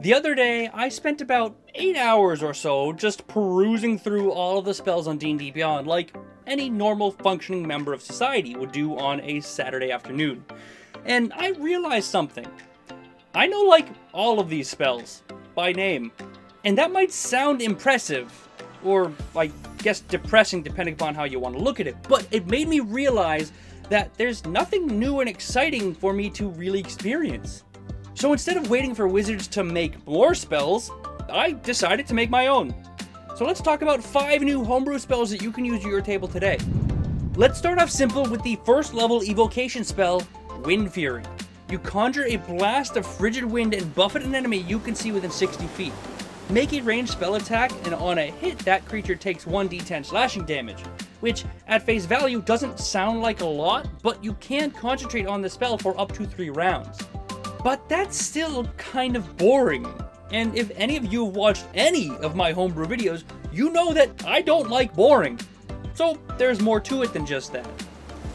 The other day, I spent about 8 hours or so just perusing through all of the spells on D&D Beyond like any normal functioning member of society would do on a Saturday afternoon. And I realized something. I know like all of these spells, by name. And that might sound impressive, or I guess depressing depending upon how you want to look at it, but it made me realize that there's nothing new and exciting for me to really experience. So instead of waiting for wizards to make more spells, I decided to make my own. So let's talk about 5 new homebrew spells that you can use at your table today. Let's start off simple with the first level evocation spell, Wind Fury. You conjure a blast of frigid wind and buffet an enemy you can see within 60 feet. Make a ranged spell attack, and on a hit, that creature takes 1d10 slashing damage, which at face value doesn't sound like a lot, but you can concentrate on the spell for up to 3 rounds. But that's still kind of boring. And if any of you have watched any of my homebrew videos, you know that I don't like boring. So there's more to it than just that.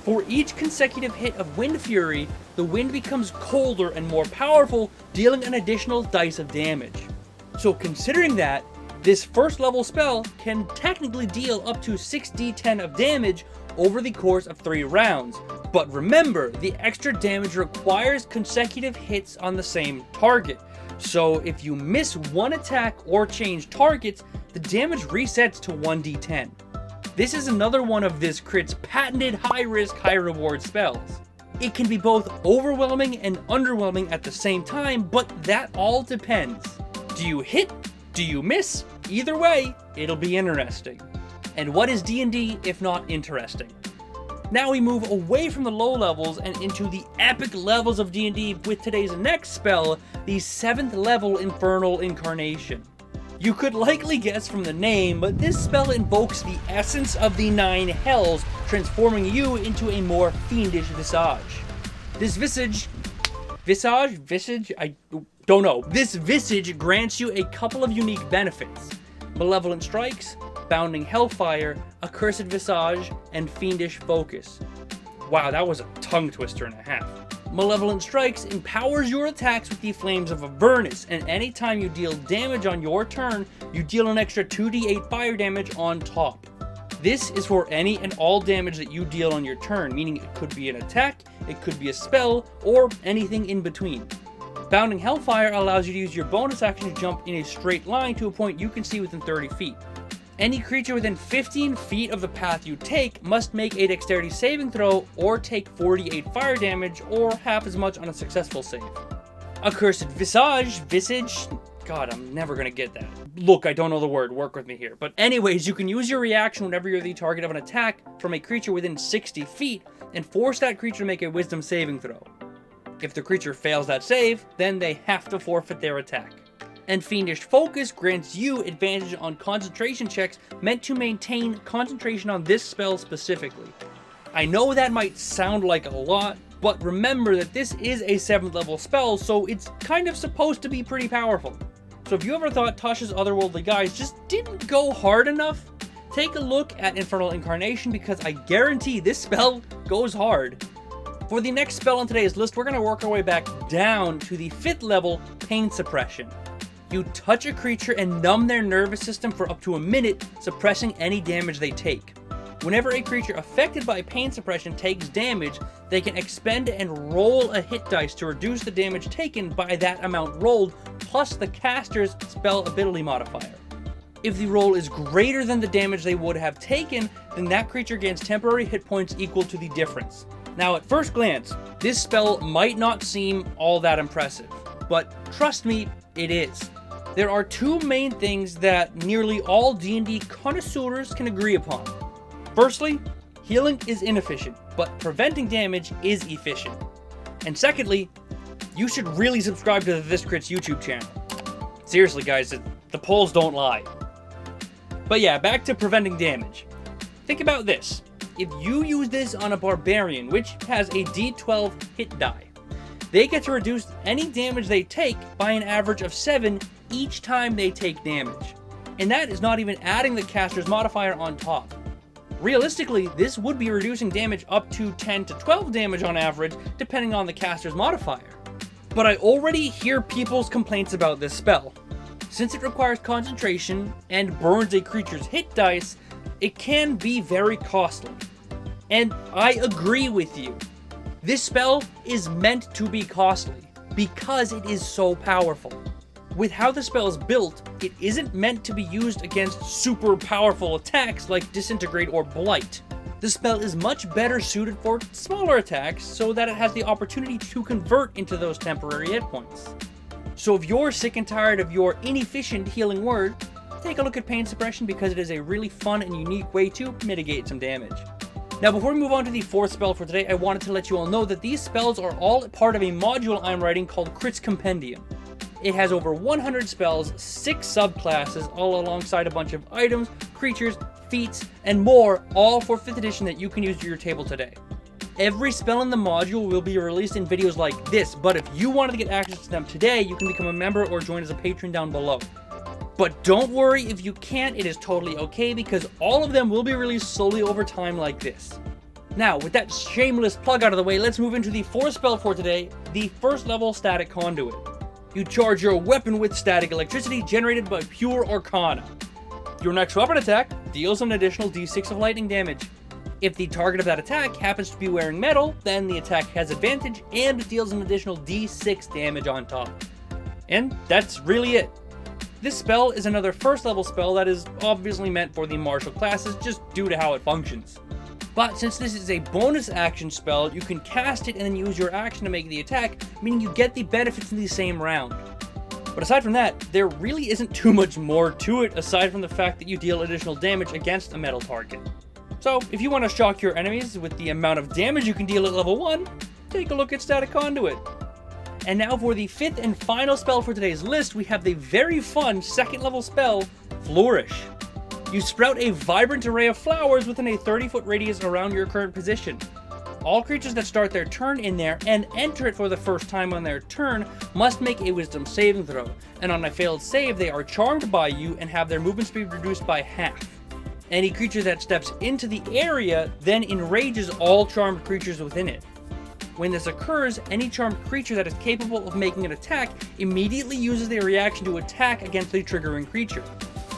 For each consecutive hit of Wind Fury, the wind becomes colder and more powerful, dealing an additional dice of damage. So considering that, this first level spell can technically deal up to 6d10 of damage over the course of 3 rounds. But remember, the extra damage requires consecutive hits on the same target. So if you miss one attack or change targets, the damage resets to 1d10. This is another one of this crit's patented high-risk, high-reward spells. It can be both overwhelming and underwhelming at the same time, but that all depends. Do you hit? Do you miss? Either way, it'll be interesting. And what is D&D if not interesting? Now we move away from the low levels and into the epic levels of D&D with today's next spell, the 7th level Infernal Incarnation. You could likely guess from the name, but this spell invokes the essence of the 9 hells, transforming you into a more fiendish visage. This visage, I don't know. This visage grants you a couple of unique benefits. Malevolent Strikes, Bounding Hellfire, Accursed Visage, and Fiendish Focus. Wow, that was a tongue twister and a half. Malevolent Strikes empowers your attacks with the Flames of Avernus, and anytime you deal damage on your turn, you deal an extra 2d8 fire damage on top. This is for any and all damage that you deal on your turn, meaning it could be an attack, it could be a spell, or anything in between. Bounding Hellfire allows you to use your bonus action to jump in a straight line to a point you can see within 30 feet. Any creature within 15 feet of the path you take must make a dexterity saving throw or take 48 fire damage or half as much on a successful save. Accursed Visage, God, I'm never gonna get that. Look, I don't know the word, work with me here. But anyways, you can use your reaction whenever you're the target of an attack from a creature within 60 feet and force that creature to make a wisdom saving throw. If the creature fails that save, then they have to forfeit their attack. And Fiendish Focus grants you advantage on concentration checks meant to maintain concentration on this spell specifically. I know that might sound like a lot, but remember that this is a 7th level spell, so it's kind of supposed to be pretty powerful. So if you ever thought Tasha's Otherworldly Guise just didn't go hard enough, take a look at Infernal Incarnation because I guarantee this spell goes hard. For the next spell on today's list, we're going to work our way back down to the 5th level, Pain Suppression. You touch a creature and numb their nervous system for up to a minute, suppressing any damage they take. Whenever a creature affected by pain suppression takes damage, they can expend and roll a hit dice to reduce the damage taken by that amount rolled, plus the caster's spell ability modifier. If the roll is greater than the damage they would have taken, then that creature gains temporary hit points equal to the difference. Now at first glance, this spell might not seem all that impressive, but trust me, it is. There are 2 main things that nearly all D&D connoisseurs can agree upon. Firstly, healing is inefficient, but preventing damage is efficient. And secondly, you should really subscribe to the This Crit's YouTube channel. Seriously guys, the polls don't lie. But yeah, back to preventing damage. Think about this. If you use this on a barbarian, which has a d12 hit die, they get to reduce any damage they take by an average of 7 each time they take damage. And that is not even adding the caster's modifier on top. Realistically, this would be reducing damage up to 10 to 12 damage on average, depending on the caster's modifier. But I already hear people's complaints about this spell. Since it requires concentration and burns a creature's hit dice, it can be very costly. And I agree with you. This spell is meant to be costly because it is so powerful. With how the spell is built, it isn't meant to be used against super powerful attacks like Disintegrate or Blight. The spell is much better suited for smaller attacks so that it has the opportunity to convert into those temporary hit points. So if you're sick and tired of your inefficient healing word, take a look at Pain Suppression because it is a really fun and unique way to mitigate some damage. Now before we move on to the fourth spell for today, I wanted to let you all know that these spells are all part of a module I'm writing called Crit's Compendium. It has over 100 spells, 6 subclasses, all alongside a bunch of items, creatures, feats, and more, all for 5th edition that you can use to your table today. Every spell in the module will be released in videos like this, but if you wanted to get access to them today, you can become a member or join as a patron down below. But don't worry if you can't, it is totally okay because all of them will be released slowly over time like this. Now, with that shameless plug out of the way, let's move into the fourth spell for today, the first level Static Conduit. You charge your weapon with static electricity generated by pure arcana. Your next weapon attack deals an additional d6 of lightning damage. If the target of that attack happens to be wearing metal, then the attack has advantage and deals an additional d6 damage on top. And that's really it. This spell is another first level spell that is obviously meant for the martial classes just due to how it functions. But since this is a bonus action spell, you can cast it and then use your action to make the attack, meaning you get the benefits in the same round. But aside from that, there really isn't too much more to it aside from the fact that you deal additional damage against a metal target. So if you want to shock your enemies with the amount of damage you can deal at level 1, take a look at Static Conduit. And now for the 5th and final spell for today's list, we have the very fun 2nd level spell, Flourish. You sprout a vibrant array of flowers within a 30-foot radius around your current position. All creatures that start their turn in there and enter it for the first time on their turn must make a wisdom saving throw, and on a failed save they are charmed by you and have their movement speed reduced by half. Any creature that steps into the area then enrages all charmed creatures within it. When this occurs, any charmed creature that is capable of making an attack immediately uses their reaction to attack against the triggering creature.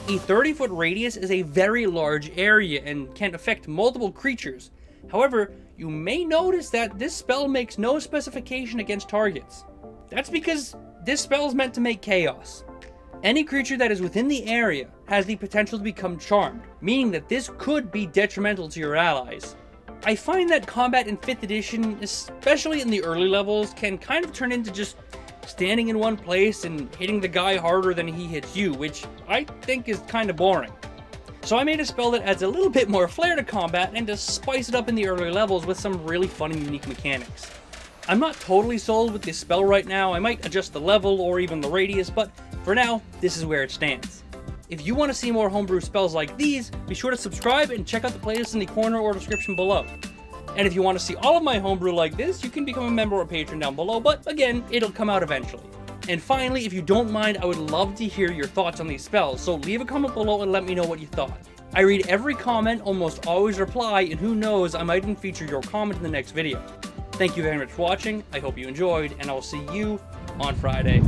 A 30-foot radius is a very large area and can affect multiple creatures. However, you may notice that this spell makes no specification against targets. That's because this spell is meant to make chaos. Any creature that is within the area has the potential to become charmed, meaning that this could be detrimental to your allies. I find that combat in 5th edition, especially in the early levels, can kind of turn into just standing in one place and hitting the guy harder than he hits you, which I think is kind of boring. So I made a spell that adds a little bit more flair to combat and to spice it up in the early levels with some really fun and unique mechanics. I'm not totally sold with this spell right now, I might adjust the level or even the radius, but for now, this is where it stands. If you want to see more homebrew spells like these, be sure to subscribe and check out the playlist in the corner or description below. And if you want to see all of my homebrew like this, you can become a member or patron down below, but again, it'll come out eventually. And finally, if you don't mind, I would love to hear your thoughts on these spells, so leave a comment below and let me know what you thought. I read every comment, almost always reply, and who knows, I might even feature your comment in the next video. Thank you very much for watching, I hope you enjoyed, and I'll see you on Friday.